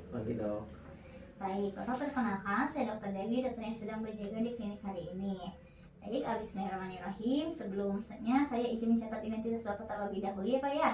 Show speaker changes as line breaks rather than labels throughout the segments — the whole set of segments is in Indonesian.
Pagi dok.
Baik, Bapak perkenalkan, saya Dr. Dewi, dokter yang sedang berjaga di klinik hari ini. Baik, bismillahirrahmanirrahim. Sebelumnya saya izin mencatat identitas Bapak terlebih dahulu ya Pak ya.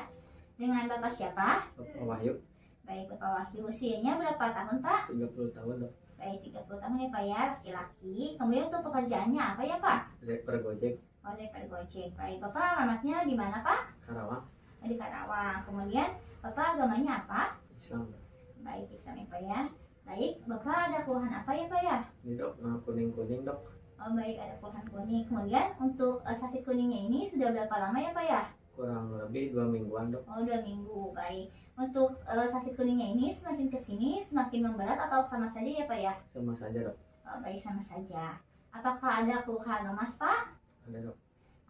Dengan Bapak siapa?
Bapak Wahyu.
Baik, Bapak Wahyu. Usianya berapa tahun Pak?
30 tahun dok.
Baik, 30 tahun ya Pak ya, laki-laki. Kemudian untuk pekerjaannya apa ya Pak?
Driver Gojek.
Oh, driver Gojek. Baik, Bapak alamatnya di mana Pak?
Karawang.
Di Karawang. Kemudian Bapak agamanya apa?
Islam dok.
Baik, Islam ya Pak ya. Baik, Bapak ada keluhan apa ya Pak ya?
Ini dok kuning dok.
Oh baik, ada keluhan kuning. Kemudian untuk sakit kuningnya ini sudah berapa lama ya Pak ya?
Kurang lebih 2 mingguan dok.
Oh 2 minggu, baik. Untuk sakit kuningnya ini semakin kesini semakin memberat atau sama saja ya Pak ya?
Sama saja dok.
Oh baik, sama saja. Apakah ada keluhan lemas Pak?
Ada dok.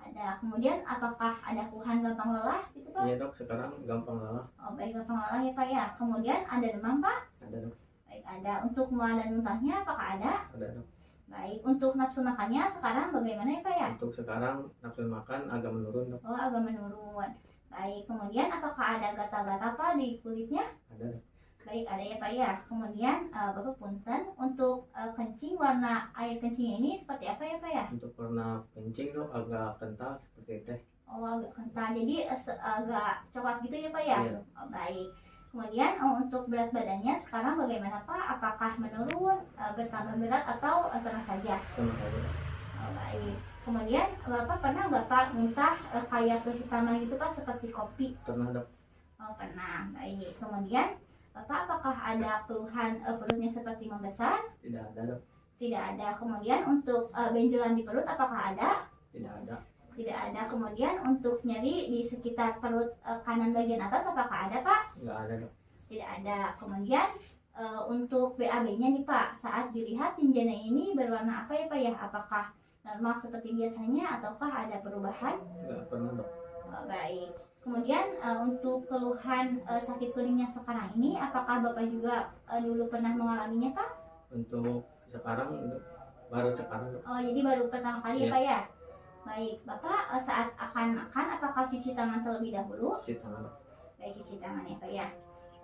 Ada. Kemudian apakah ada keluhan gampang lelah gitu Pak?
Iya dok, sekarang gampang lelah.
Oh baik, gampang lelah ya Pak ya. Kemudian ada demam Pak?
Ada dok.
Baik, ada. Untuk mual dan muntahnya apakah ada?
Ada dok.
Baik, untuk nafsu makannya sekarang bagaimana ya Pak ya?
Untuk sekarang nafsu makan agak menurun dok.
Oh, agak menurun. Baik, kemudian apakah ada gatal-gatal Pak di kulitnya?
Ada dok.
Baik, ada ya Pak ya. Kemudian Bapak punten, untuk kencing, warna air kencingnya ini seperti apa ya Pak ya?
Untuk warna kencing dok agak kental seperti teh.
Oh, agak kental. Jadi agak coklat gitu ya Pak ya?
Iya dok.
Oh, baik. Kemudian untuk berat badannya sekarang bagaimana Pak? Apakah menurun, bertambah berat atau sama saja?
Sama saja dok.
Oh, baik. Kemudian Bapak pernah nggak Pak muntah kayak kehitaman gitu Pak seperti kopi?
Pernah dok.
Oh, pernah. Baik. Kemudian Bapak apakah ada keluhan perutnya seperti membesar?
Tidak ada dok.
Tidak ada. Kemudian untuk benjolan di perut apakah ada?
Tidak ada.
Tidak ada. Kemudian untuk nyeri di sekitar perut kanan bagian atas apakah ada Pak?
Nggak ada dok.
Tidak ada. Kemudian untuk BAB-nya nih Pak, saat dilihat tinjana ini berwarna apa ya Pak ya? Apakah normal seperti biasanya ataukah ada perubahan?
Nggak pernah dok.
Oh, baik. Kemudian untuk keluhan sakit kuningnya sekarang ini, apakah Bapak juga dulu pernah mengalaminya Pak?
Untuk sekarang dok, baru sekarang dok.
Oh, jadi baru pertama kali ya
Iya.
Pak ya? Baik, Bapak saat akan makan apakah cuci tangan terlebih dahulu?
Cuci tangan dok.
Baik, cuci tangan ya Pak ya.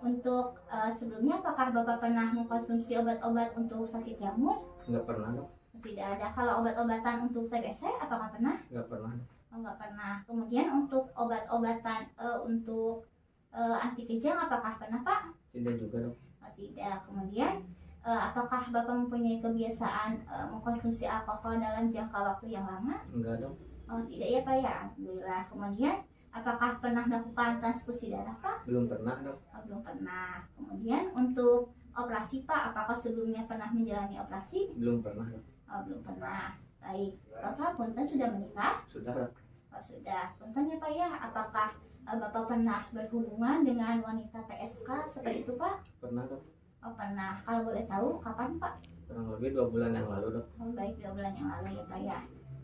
Untuk sebelumnya apakah Bapak pernah mengkonsumsi obat-obat untuk sakit jamur?
Nggak pernah dok.
Tidak ada. Kalau obat-obatan untuk TBC apakah pernah?
Nggak pernah dok.
Oh, nggak pernah. Kemudian untuk obat-obatan untuk anti kejang apakah pernah Pak?
Tidak juga dok.
Oh, tidak. Kemudian apakah Bapak mempunyai kebiasaan mengkonsumsi alkohol dalam jangka waktu yang lama?
Enggak dok.
Oh, tidak ya Pak ya. Alhamdulillah. Kemudian apakah pernah melakukan transfusi darah Pak?
Belum pernah dok.
Oh, belum pernah. Kemudian untuk operasi Pak, apakah sebelumnya pernah menjalani operasi?
Belum pernah dok.
Oh, belum pernah. Baik. Bapak punten sudah menikah?
Sudah dok.
Oh, sudah. Punten ya Pak ya. Apakah Bapak pernah berhubungan dengan wanita PSK seperti itu Pak?
Pernah dok.
Oh, pernah. Kalau boleh tahu kapan Pak?
Kurang lebih 2 bulan yang lalu dok.
Oh, baik, 2 bulan yang lalu ya Pak ya.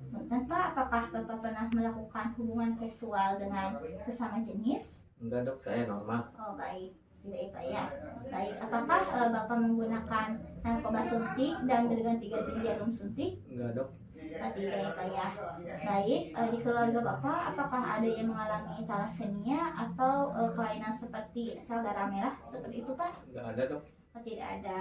Punten Pak, apakah Bapak pernah melakukan hubungan seksual dengan sesama jenis?
Enggak dok, saya normal.
Oh, baik. Tidak ya Pak ya. Baik. Apakah Bapak menggunakan narkoba suntik dan berganti-ganti jarum suntik?
Enggak dok.
Tidak ya Pak ya. Baik. Di keluarga Bapak apakah ada yang mengalami thalassemia atau kelainan seperti sel darah merah seperti itu Pak?
Enggak ada dok.
Oh, tidak ada.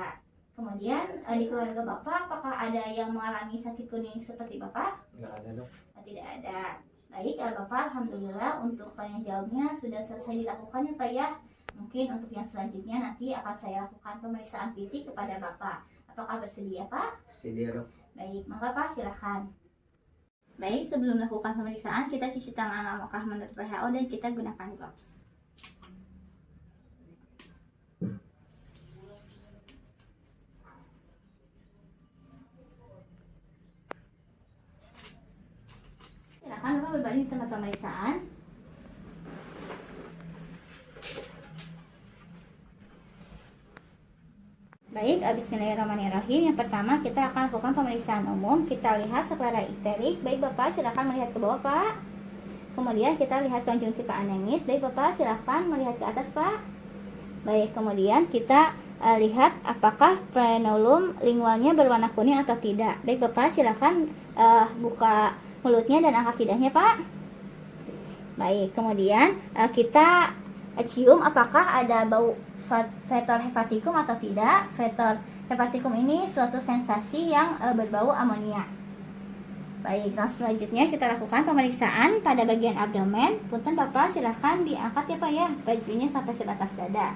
Kemudian di keluarga Bapak apakah ada yang mengalami sakit kuning seperti Bapak?
Enggak ada dok.
Oh, tidak ada. Baik, Bapak, alhamdulillah untuk tanya jawabnya sudah selesai dilakukan ya Pak ya. Mungkin untuk yang selanjutnya nanti akan saya lakukan pemeriksaan fisik kepada Bapak. Apakah bersedia Pak?
Sedia dok.
Baik, maka Pak silakan. Baik, sebelum melakukan pemeriksaan kita cuci tangan apakah menurut WHO dan kita gunakan gloves. Silakan Bapak berbaring di tempat pemeriksaan. Baik, bismillahirrahmanirrahim. Yang pertama kita akan lakukan pemeriksaan umum. Kita lihat sklera iterik. Baik Bapak, silakan melihat ke bawah Pak. Kemudian kita lihat konjungtiva anemis. Baik Bapak, silakan melihat ke atas Pak. Baik, kemudian kita lihat apakah frenulum lingualnya berwarna kuning atau tidak. Baik Bapak, silakan buka mulutnya dan angkat lidahnya Pak. Baik, kemudian kita cium apakah ada bau vetor hepatikum atau tidak. Vetor hepatikum ini suatu sensasi yang berbau amonia. Baik, nah selanjutnya kita lakukan pemeriksaan pada bagian abdomen. Punten Bapak, silahkan diangkat ya Pak ya, bajunya sampai sebatas dada.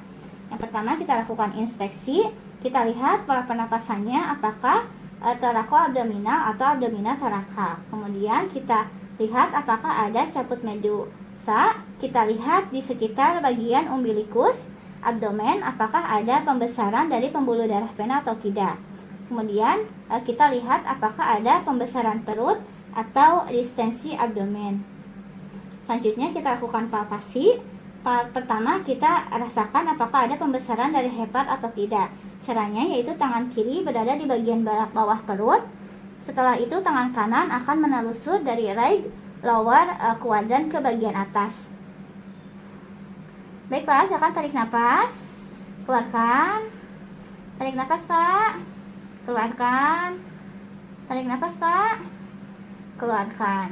Yang pertama kita lakukan inspeksi. Kita lihat pola pernapasannya apakah torakoabdominal atau abdominal toraka. Kemudian kita lihat apakah ada cabut medusa. Kita lihat di sekitar bagian umbilikus abdomen apakah ada pembesaran dari pembuluh darah vena atau tidak. Kemudian kita lihat apakah ada pembesaran perut atau distensi abdomen. Selanjutnya kita lakukan palpasi. Pertama kita rasakan apakah ada pembesaran dari hepat atau tidak. Caranya yaitu tangan kiri berada di bagian bawah perut. Setelah itu tangan kanan akan menelusur dari right lower quadrant ke bagian atas. Baik Pak, silakan tarik nafas, keluarkan. Tarik nafas Pak, keluarkan. Tarik nafas Pak, keluarkan.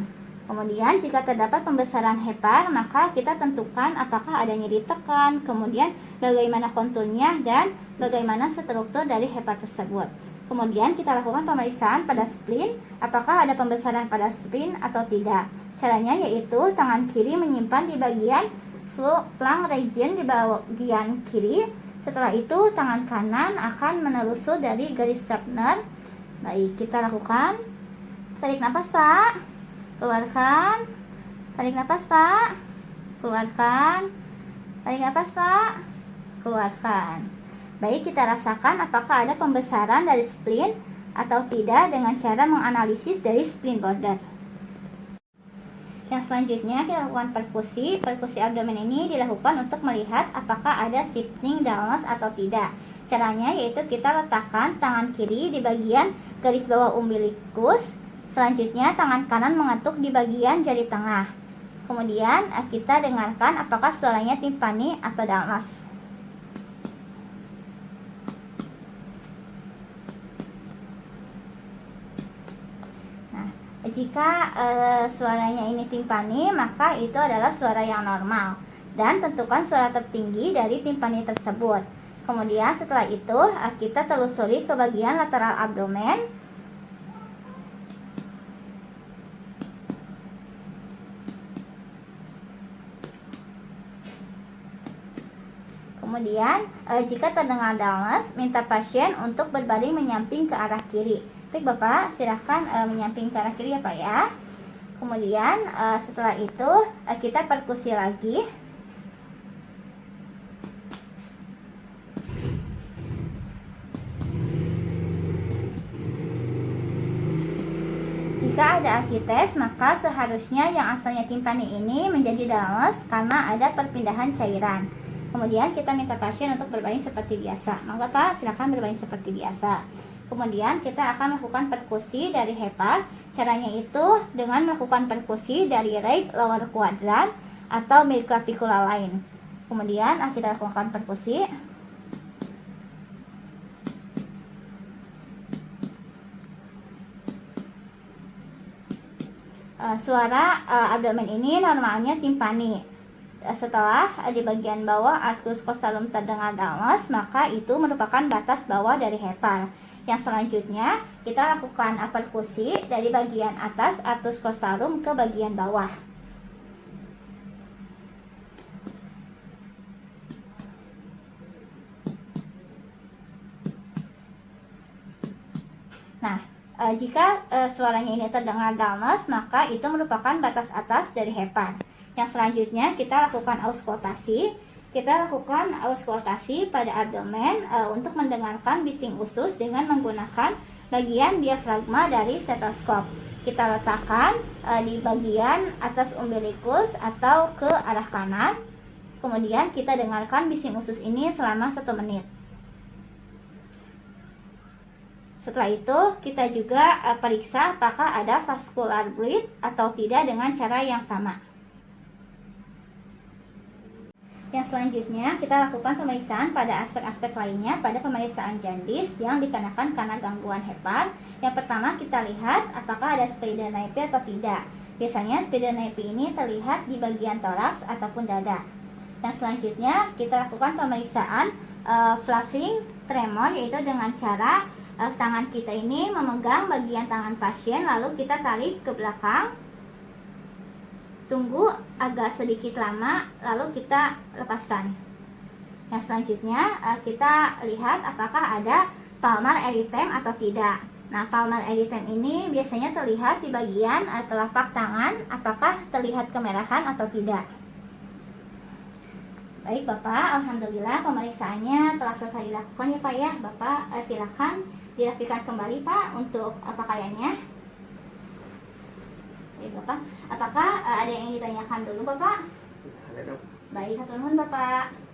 Kemudian jika terdapat pembesaran hepar, maka kita tentukan apakah ada nyeri tekan, kemudian bagaimana konturnya dan bagaimana struktur dari hepar tersebut. Kemudian kita lakukan pemeriksaan pada spleen, apakah ada pembesaran pada spleen atau tidak. Caranya yaitu tangan kiri menyimpan di bagian flank region di bagian kiri. Setelah itu tangan kanan akan menelusur dari garis Sharpner. Baik, kita lakukan. Tarik nafas Pak, keluarkan. Tarik nafas Pak, keluarkan. Tarik nafas Pak, keluarkan. Baik, kita rasakan apakah ada pembesaran dari spleen atau tidak dengan cara menganalisis dari spleen border. Yang selanjutnya kita lakukan perkusi. Perkusi abdomen ini dilakukan untuk melihat apakah ada shifting dullness atau tidak. Caranya yaitu kita letakkan tangan kiri di bagian garis bawah umbilikus. Selanjutnya tangan kanan mengetuk di bagian jari tengah. Kemudian kita dengarkan apakah suaranya timpani atau dullness. Jika suaranya ini timpani, maka itu adalah suara yang normal. Dan tentukan suara tertinggi dari timpani tersebut. Kemudian setelah itu kita telusuri ke bagian lateral abdomen. Kemudian jika terdengar dullness, minta pasien untuk berbaring menyamping ke arah kiri. Baik Bapak, silahkan menyamping ke arah kiri ya Pak ya. Kemudian setelah itu kita perkusi lagi. Jika ada akites, maka seharusnya yang asalnya timpani ini menjadi dullness karena ada perpindahan cairan. Kemudian kita minta pasien untuk berbaring seperti biasa. Maka Pak, silakan berbaring seperti biasa. Kemudian kita akan melakukan perkusi dari hepar. Caranya itu dengan melakukan perkusi dari right lower quadrant atau midclavicular line. Kemudian kita lakukan perkusi. Suara abdomen ini normalnya timpani. Setelah di bagian bawah arcus costarum terdengar dullness, maka itu merupakan batas bawah dari hepar. Yang selanjutnya kita lakukan perkusi dari bagian atas arcus costarum ke bagian bawah. Nah, jika suaranya ini terdengar dullness, maka itu merupakan batas atas dari hepar. Yang selanjutnya kita lakukan auskultasi. Kita lakukan auskultasi pada abdomen untuk mendengarkan bising usus dengan menggunakan bagian diafragma dari stetoskop. Kita letakkan di bagian atas umbilikus atau ke arah kanan. Kemudian kita dengarkan bising usus ini selama 1 menit. Setelah itu kita juga periksa apakah ada vascular bleed atau tidak dengan cara yang sama. Yang selanjutnya kita lakukan pemeriksaan pada aspek-aspek lainnya pada pemeriksaan jaundice yang dikarenakan karena gangguan hepar. Yang pertama kita lihat apakah ada spider nape atau tidak. Biasanya spider nape ini terlihat di bagian toraks ataupun dada. Yang selanjutnya kita lakukan pemeriksaan fluffing tremor, yaitu dengan cara tangan kita ini memegang bagian tangan pasien lalu kita tarik ke belakang, tunggu agak sedikit lama lalu kita lepaskan. Yang selanjutnya kita lihat apakah ada palmar erythema atau tidak. Nah, palmar erythema ini biasanya terlihat di bagian telapak tangan, apakah terlihat kemerahan atau tidak. Baik Bapak, alhamdulillah pemeriksaannya telah selesai dilakukan ya Pak ya. Bapak silakan dirapikan kembali Pak untuk pakaiannya. Baik Bapak, apakah ada yang ditanyakan dulu Bapak?
Ada dong.
Baik, hatur nuhun Bapak.